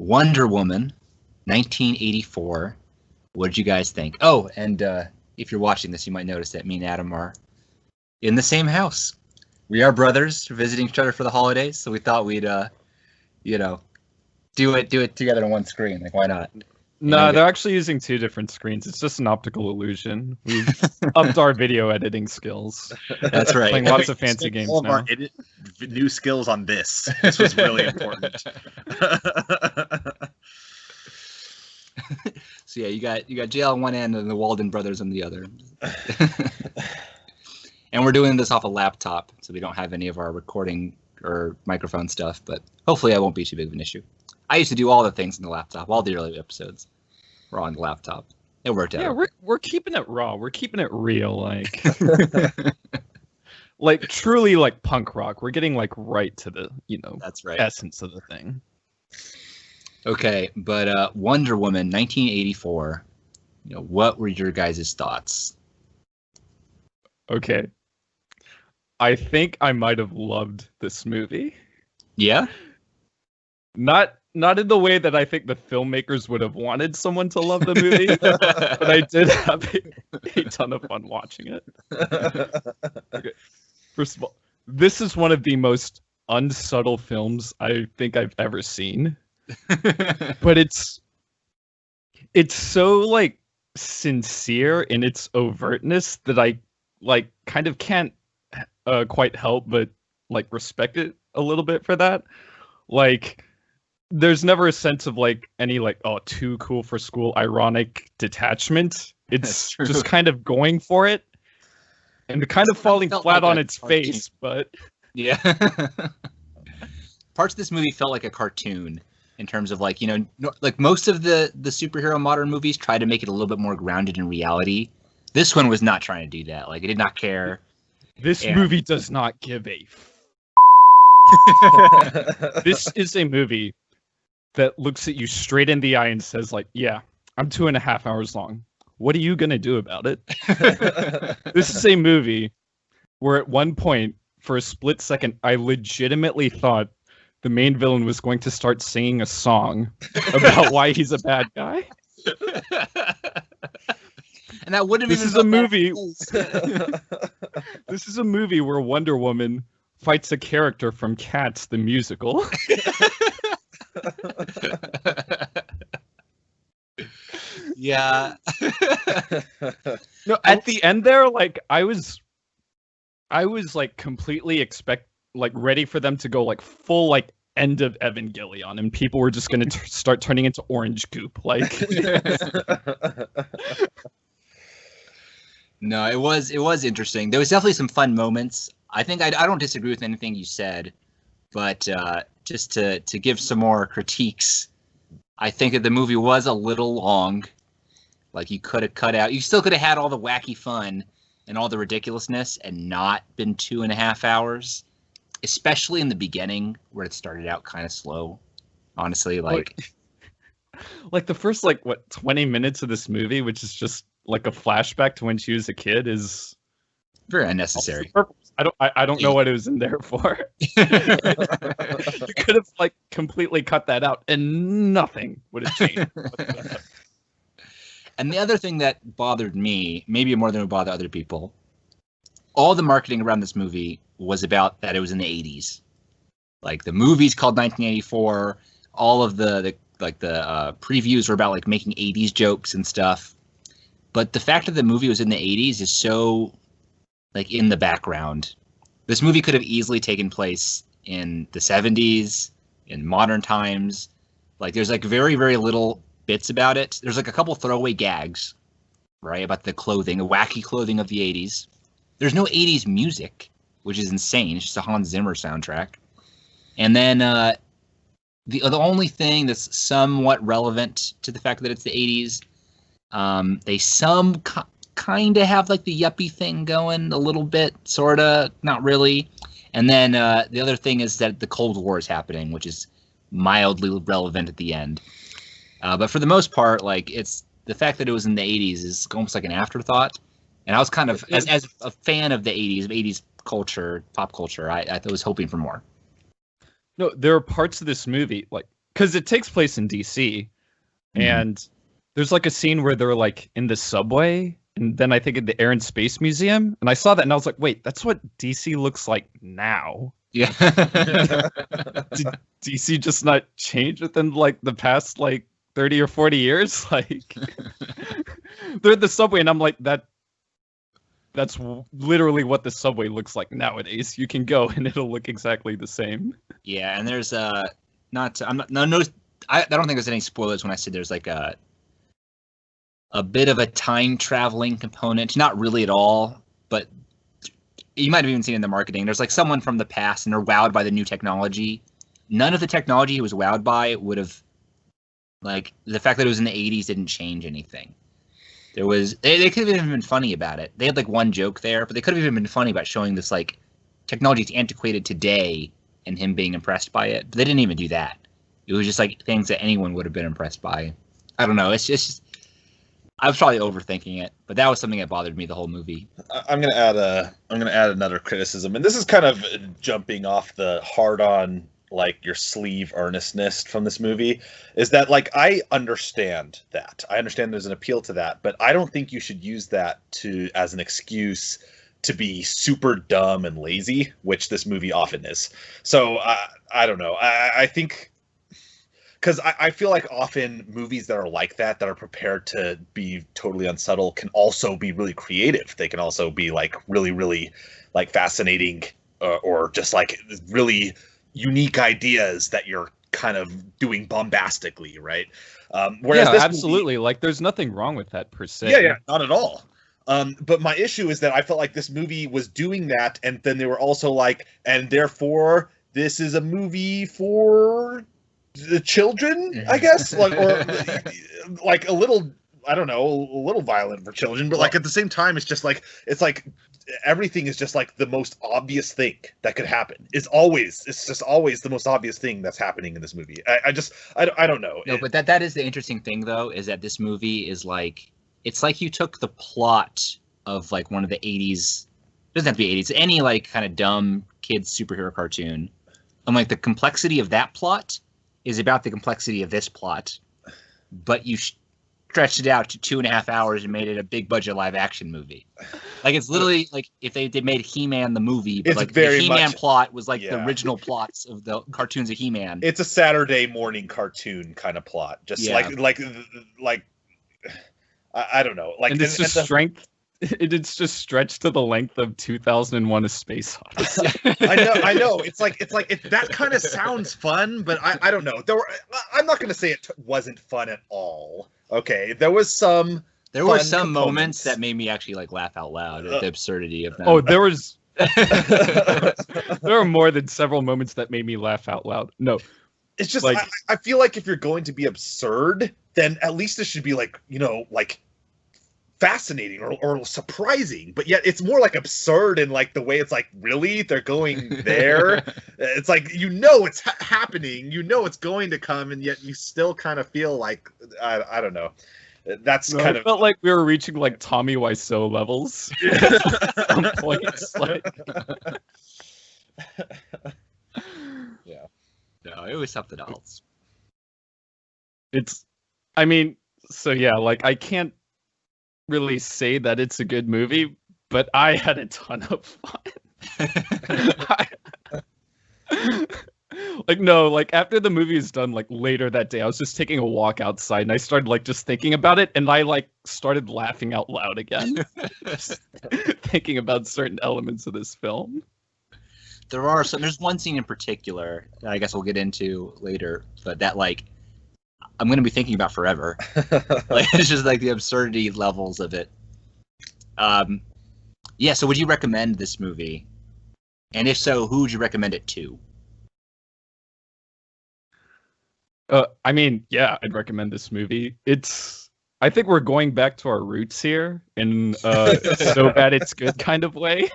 Wonder Woman, 1984. What did you guys think? Oh, and if you're watching this, you might notice that me and Adam are in the same house. We are brothers visiting each other for the holidays, so we thought we'd, do it together on one screen. Like, why not? No, they're actually using two different screens. It's just an optical illusion. We've upped our video editing skills. That's right. Playing lots of fancy games all of now. our new skills on this. This was really important. So yeah, you got JL on one end and the Walden brothers on the other. And we're doing this off a laptop, so we don't have any of our recording or microphone stuff, but hopefully that won't be too big of an issue. I used to do all the things on the laptop. All the early episodes were on the laptop. It worked out. Yeah, we're keeping it raw. We're keeping it real, like like truly like punk rock. We're getting like right to the, That's right. essence of the thing. Okay, but Wonder Woman 1984. What were your guys' thoughts? Okay. I think I might have loved this movie. Yeah? Not in the way that I think the filmmakers would have wanted someone to love the movie, but I did have a ton of fun watching it. Okay. First of all, this is one of the most unsubtle films I think I've ever seen. But it's so like sincere in its overtness that I like kind of can't quite help but like respect it a little bit for that. Like, there's never a sense of like any like, oh, too cool for school ironic detachment. It's just kind of going for it and kind of falling flat on its face. But yeah, parts of this movie felt like a cartoon in terms of like, like most of the superhero modern movies try to make it a little bit more grounded in reality. This one was not trying to do that. Like, it did not care. This movie does not give a This is a movie that looks at you straight in the eye and says, like, yeah, I'm 2.5 hours long. What are you going to do about it? This is a movie where at one point, for a split second, I legitimately thought the main villain was going to start singing a song about why he's a bad guy. And that wouldn't. This is a movie. This is a movie where Wonder Woman fights a character from Cats the musical. Yeah. No, at the end there, like I was like completely ready for them to go like full like end of Evangelion, and people were just gonna start turning into orange goop. Like, no, it was interesting. There was definitely some fun moments. I think I don't disagree with anything you said, but just to give some more critiques, I think that the movie was a little long. Like, you could have cut out. You still could have had all the wacky fun and all the ridiculousness and not been 2.5 hours, especially in the beginning where it started out kind of slow. Honestly, like the first 20 minutes of this movie, which is just like a flashback to when she was a kid, is very unnecessary. I don't know what it was in there for. You could have like completely cut that out and nothing would have changed. And the other thing that bothered me, maybe more than it would bother other people, all the marketing around this movie was about that it was in the 80s. Like, the movie's called 1984. All of the previews were about like making 80s jokes and stuff. But the fact that the movie was in the 80s is so like in the background. This movie could have easily taken place in the 70s, in modern times. Like, there's like very, very little bits about it. There's like a couple throwaway gags, right, about the clothing, the wacky clothing of the 80s. There's no 80s music, which is insane. It's just a Hans Zimmer soundtrack. And then the only thing that's somewhat relevant to the fact that it's the 80s, they kind of have like the yuppie thing going a little bit, sort of, not really. And then the other thing is that the Cold War is happening, which is mildly relevant at the end. But for the most part, like, it's the fact that it was in the 80s is almost like an afterthought. And I was kind of, as a fan of the 80s culture, pop culture, I was hoping for more. No, there are parts of this movie, like because it takes place in DC, and there's like a scene where they're like in the subway, and then I think in the Air and Space Museum, and I saw that and I was like, wait, that's what DC looks like now. Yeah. Did DC just not change within like the past like 30 or 40 years? Like they're at the subway and I'm like, that's literally what the subway looks like nowadays. You can go and it'll look exactly the same. Yeah, and there's I don't think there's any spoilers when I said there's like a bit of a time traveling component. Not really at all, but you might have even seen it in the marketing. There's like someone from the past and they're wowed by the new technology. None of the technology he was wowed by would have, like, the fact that it was in the 80s didn't change anything. There was, they could have even been funny about it. They had like one joke there, but they could have even been funny about showing this like technology is antiquated today and him being impressed by it. But they didn't even do that. It was just like things that anyone would have been impressed by. I don't know. It's just I was probably overthinking it, but that was something that bothered me the whole movie. I'm gonna add another criticism, and this is kind of jumping off the hard-on, like, your sleeve earnestness from this movie, is that, like, I understand there's an appeal to that, but I don't think you should use that as an excuse to be super dumb and lazy, which this movie often is. So I don't know. I think, because I feel like often movies that are like that are prepared to be totally unsubtle, can also be really creative. They can also be like really, really like fascinating, or just like really unique ideas that you're kind of doing bombastically, right? Whereas yeah, this absolutely. Like, there's nothing wrong with that per se. Yeah, not at all. But my issue is that I felt like this movie was doing that, and then they were also like, and therefore this is a movie for the children, I guess, like, or like a little, I don't know, a little violent for children, but like at the same time, it's just like, it's like everything is just like the most obvious thing that could happen. It's just always the most obvious thing that's happening in this movie. I don't know. No, but that is the interesting thing though, is that this movie is like, it's like you took the plot of like one of the 80s, it doesn't have to be 80s, any like kind of dumb kids superhero cartoon, and like the complexity of that plot is about the complexity of this plot, but you stretched it out to 2.5 hours and made it a big budget live action movie. Like, it's literally like if they made He-Man the movie, but it's like very the He-Man much, the like the original plots of the cartoons of He-Man. It's a Saturday morning cartoon kind of plot, just like I don't know, like, and it's just strength. It's just stretched to the length of 2001: A Space Odyssey. I know. It's like that kind of sounds fun, but I don't know. I'm not going to say it wasn't fun at all. Okay, there were some moments that made me actually like laugh out loud at the absurdity of them. Oh, there was. There are more than several moments that made me laugh out loud. No, it's just like, I feel like if you're going to be absurd, then at least it should be like, like fascinating or surprising, but yet it's more like absurd in like the way it's like, really, they're going there. It's like, it's happening, it's going to come, and yet you still kind of feel like, I don't know. That's kind of felt like we were reaching like Tommy Wiseau levels at some points. Like, yeah, no, it was something else. I mean, so yeah, like, I can't really say that it's a good movie, but I had a ton of fun. Like after the movie is done, like later that day, I was just taking a walk outside and I started like just thinking about it, and I like started laughing out loud again, just thinking about certain elements of this film. There's one scene in particular that I guess we'll get into later, but that like I'm going to be thinking about forever. Like, it's just like the absurdity levels of it. Yeah, so would you recommend this movie? And if so, who would you recommend it to? I mean, yeah, I'd recommend this movie. I think we're going back to our roots here in so bad it's good kind of way.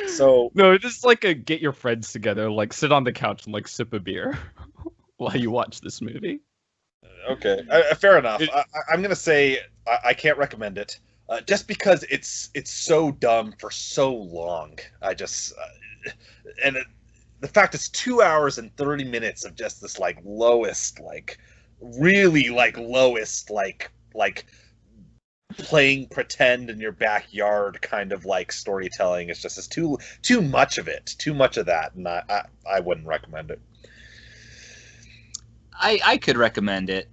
So no, it's just like a get your friends together, like sit on the couch and like sip a beer while you watch this movie. Okay, fair enough. I'm gonna say I can't recommend it, just because it's so dumb for so long. the fact it's 2 hours and 30 minutes of just this like lowest, like really like lowest, like playing pretend in your backyard kind of like storytelling. It's just it's too much of it, too much of that, and I wouldn't recommend it. I could recommend it,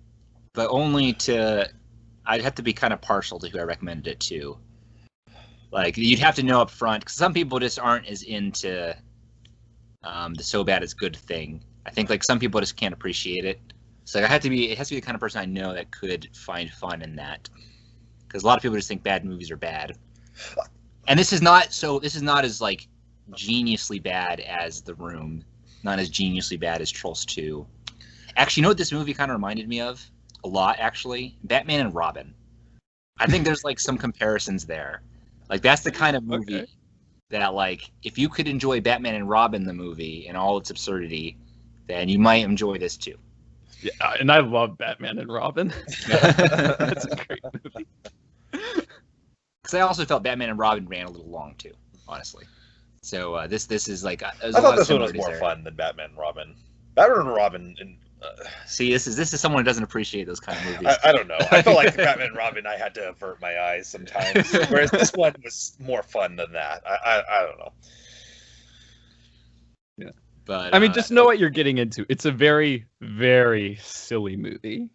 but only to, I'd have to be kind of partial to who I recommended it to. Like, you'd have to know up front, because some people just aren't as into the so bad it's good thing. I think like some people just can't appreciate it. So it has to be the kind of person I know that could find fun in that. Because a lot of people just think bad movies are bad. And this is not as like geniusly bad as The Room, not as geniusly bad as Trolls 2. Actually, you know what this movie kind of reminded me of? A lot, actually? Batman and Robin. I think there's like some comparisons there. Like, that's the kind of movie that, like, if you could enjoy Batman and Robin, the movie, and all its absurdity, then you might enjoy this too. Yeah, and I love Batman and Robin. That's a great movie. Because I also felt Batman and Robin ran a little long too, honestly. So this is like I thought this one was more fun than Batman and Robin. Batman and Robin. See, this is someone who doesn't appreciate those kind of movies. I don't know. I felt like the Batman and Robin, I had to avert my eyes sometimes, whereas this one was more fun than that. I don't know. Yeah, but I mean, just know what you're getting into. It's a very, very silly movie.